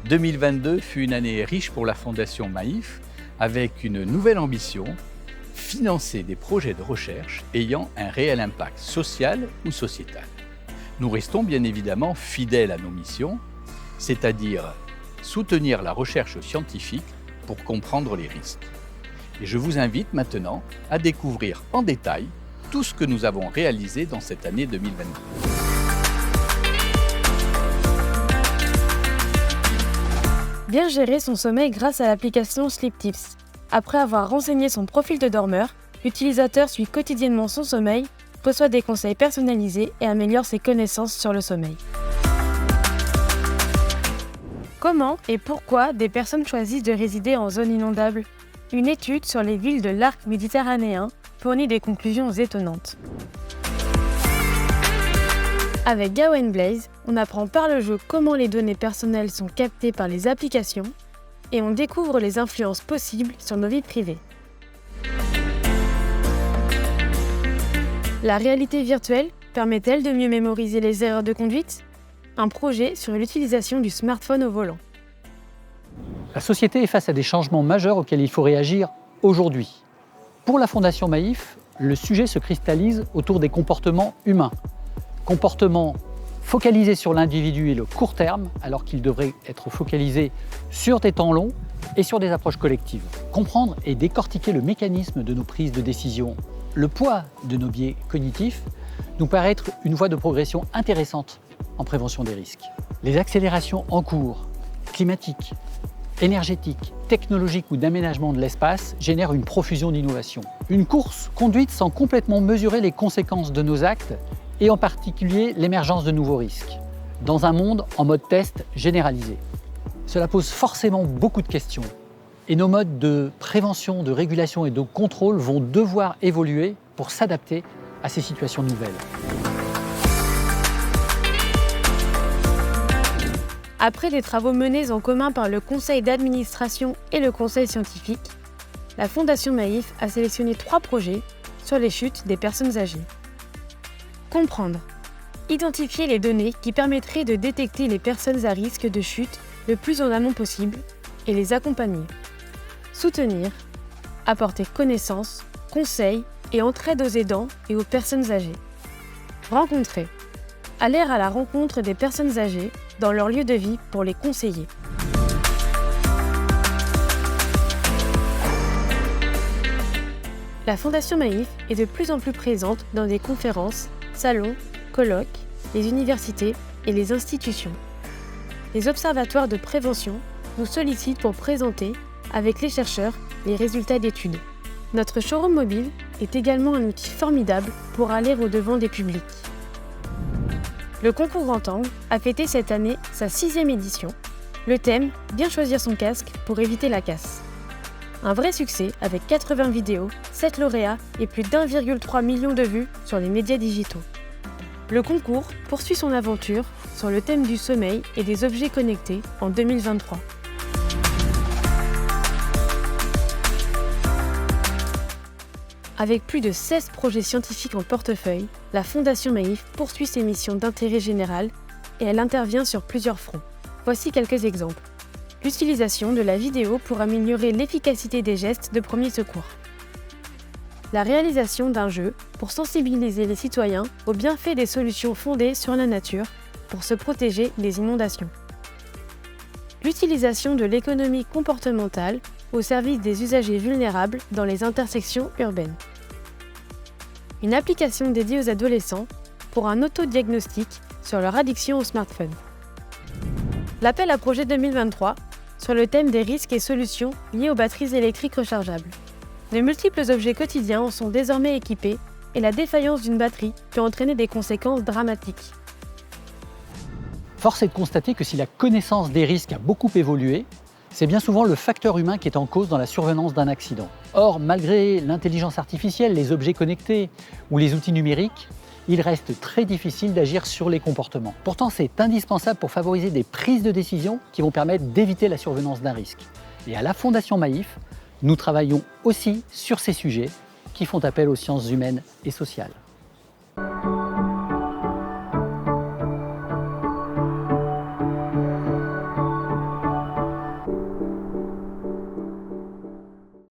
2022 fut une année riche pour la Fondation Maïf, avec une nouvelle ambition, financer des projets de recherche ayant un réel impact social ou sociétal. Nous restons bien évidemment fidèles à nos missions, c'est-à-dire soutenir la recherche scientifique pour comprendre les risques. Et je vous invite maintenant à découvrir en détail tout ce que nous avons réalisé dans cette année 2022. Bien gérer son sommeil grâce à l'application Sleep Tips. Après avoir renseigné son profil de dormeur, l'utilisateur suit quotidiennement son sommeil, reçoit des conseils personnalisés et améliore ses connaissances sur le sommeil. Comment et pourquoi des personnes choisissent de résider en zone inondable ? Une étude sur les villes de l'arc méditerranéen fournit des conclusions étonnantes. Avec Gawain Blaze, on apprend par le jeu comment les données personnelles sont captées par les applications et on découvre les influences possibles sur nos vies privées. La réalité virtuelle permet-elle de mieux mémoriser les erreurs de conduite ? Un projet sur l'utilisation du smartphone au volant. La société est face à des changements majeurs auxquels il faut réagir aujourd'hui. Pour la Fondation Maïf, le sujet se cristallise autour des comportements humains. Comportements focalisés sur l'individu et le court terme, alors qu'ils devraient être focalisés sur des temps longs et sur des approches collectives. Comprendre et décortiquer le mécanisme de nos prises de décision, le poids de nos biais cognitifs, nous paraît être une voie de progression intéressante en prévention des risques. Les accélérations en cours, climatiques, énergétiques, technologiques ou d'aménagement de l'espace génèrent une profusion d'innovations. Une course conduite sans complètement mesurer les conséquences de nos actes et en particulier l'émergence de nouveaux risques, dans un monde en mode test généralisé. Cela pose forcément beaucoup de questions et nos modes de prévention, de régulation et de contrôle vont devoir évoluer pour s'adapter à ces situations nouvelles. Après des travaux menés en commun par le conseil d'administration et le conseil scientifique, la Fondation Maïf a sélectionné 3 projets sur les chutes des personnes âgées. Comprendre. Identifier les données qui permettraient de détecter les personnes à risque de chute le plus en amont possible et les accompagner. Soutenir. Apporter connaissances, conseils et entraide aux aidants et aux personnes âgées. Rencontrer. Aller à la rencontre des personnes âgées dans leur lieu de vie pour les conseiller. La Fondation Maïf est de plus en plus présente dans des conférences, salons, colloques, les universités et les institutions. Les observatoires de prévention nous sollicitent pour présenter, avec les chercheurs, les résultats d'études. Notre showroom mobile est également un outil formidable pour aller au-devant des publics. Le concours Grand Angle a fêté cette année sa 6e édition. Le thème « Bien choisir son casque pour éviter la casse ». Un vrai succès avec 80 vidéos, 7 lauréats et plus d'1,3 million de vues sur les médias digitaux. Le concours poursuit son aventure sur le thème du sommeil et des objets connectés en 2023. Avec plus de 16 projets scientifiques en portefeuille, la Fondation Maïf poursuit ses missions d'intérêt général et elle intervient sur plusieurs fronts. Voici quelques exemples. L'utilisation de la vidéo pour améliorer l'efficacité des gestes de premier secours. La réalisation d'un jeu pour sensibiliser les citoyens aux bienfaits des solutions fondées sur la nature pour se protéger des inondations. L'utilisation de l'économie comportementale au service des usagers vulnérables dans les intersections urbaines. Une application dédiée aux adolescents pour un autodiagnostic sur leur addiction au smartphone. L'appel à projet 2023 sur le thème des risques et solutions liés aux batteries électriques rechargeables. De multiples objets quotidiens en sont désormais équipés et la défaillance d'une batterie peut entraîner des conséquences dramatiques. Force est de constater que si la connaissance des risques a beaucoup évolué, c'est bien souvent le facteur humain qui est en cause dans la survenance d'un accident. Or, malgré l'intelligence artificielle, les objets connectés ou les outils numériques, il reste très difficile d'agir sur les comportements. Pourtant, c'est indispensable pour favoriser des prises de décision qui vont permettre d'éviter la survenance d'un risque. Et à la Fondation Maïf, nous travaillons aussi sur ces sujets qui font appel aux sciences humaines et sociales.